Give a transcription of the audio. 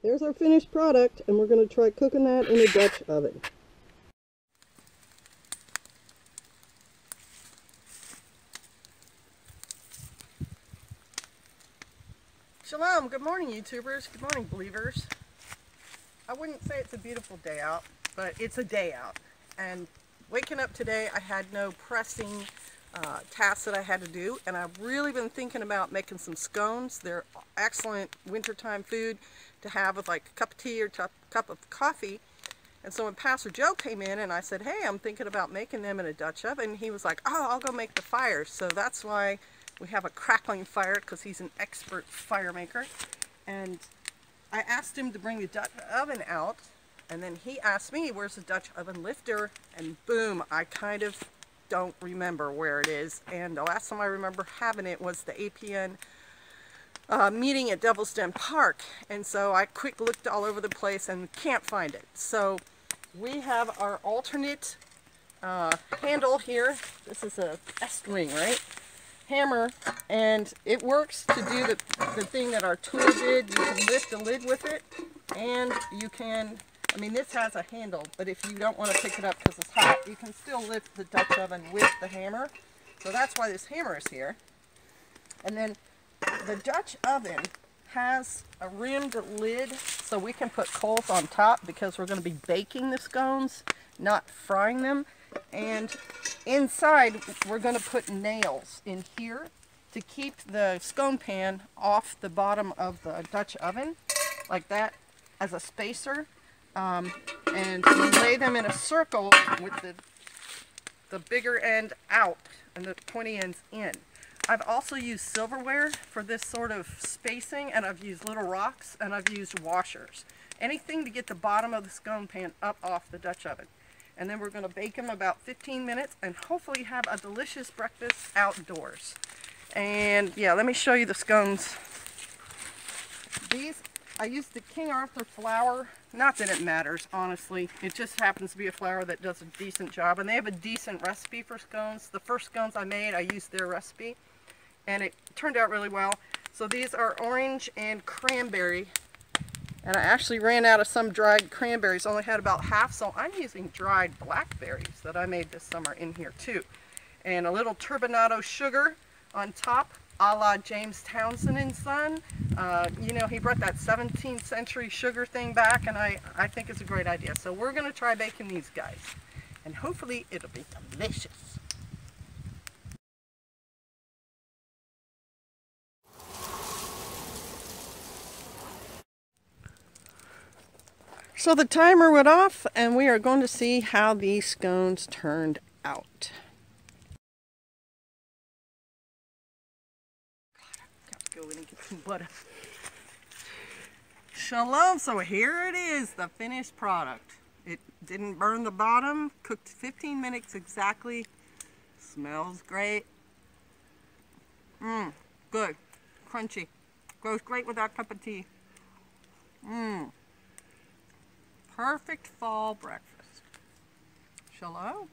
There's our finished product, and we're going to try cooking that in a Dutch oven. Shalom, good morning YouTubers, good morning believers. I wouldn't say it's a beautiful day out, but it's a day out. And waking up today, I had no pressing tasks that I had to do, and I've really been thinking about making some scones. They're excellent wintertime food to have with like a cup of tea or cup of coffee. And so when Pastor Joe came in and I said, hey, I'm thinking about making them in a Dutch oven, he was like, oh, I'll go make the fire. So that's why we have a crackling fire, because he's an expert fire maker. And I asked him to bring the Dutch oven out, and then he asked me, where's the Dutch oven lifter? And boom, I kind of don't remember where it is. And the last time I remember having it was the APN meeting at Devil's Den Park. And so I quick looked all over the place and can't find it. So we have our alternate handle here. This is a S-ring, right? Hammer, and it works to do the thing that our tool did. You can lift the lid with it, and you can, I mean, this has a handle, but if you don't want to pick it up because it's hot, you can still lift the Dutch oven with the hammer. So that's why this hammer is here. And then the Dutch oven has a rimmed lid, so we can put coals on top because we're going to be baking the scones, not frying them. And inside, we're going to put nails in here to keep the scone pan off the bottom of the Dutch oven, like that, as a spacer. And we lay them in a circle with the bigger end out and the pointy ends in. I've also used silverware for this sort of spacing, and I've used little rocks, and I've used washers. Anything to get the bottom of the scone pan up off the Dutch oven. And then we're going to bake them about 15 minutes and hopefully have a delicious breakfast outdoors. And yeah, let me show you the scones. These, I used the King Arthur flour. Not that it matters, honestly. It just happens to be a flour that does a decent job. And they have a decent recipe for scones. The first scones I made, I used their recipe. And it turned out really well. So these are orange and cranberry. And I actually ran out of some dried cranberries, only had about half, so I'm using dried blackberries that I made this summer in here too. And a little turbinado sugar on top, a la James Townsend and Son. You know, he brought that 17th century sugar thing back, and I think it's a great idea. So we're going to try baking these guys, and hopefully it'll be delicious. So the timer went off, and we are going to see how these scones turned out. Got to go in and get some butter. Shalom, so here it is, the finished product. It didn't burn the bottom, cooked 15 minutes exactly. Smells great. Good, crunchy. Goes great with that cup of tea. Perfect fall breakfast. Shalom.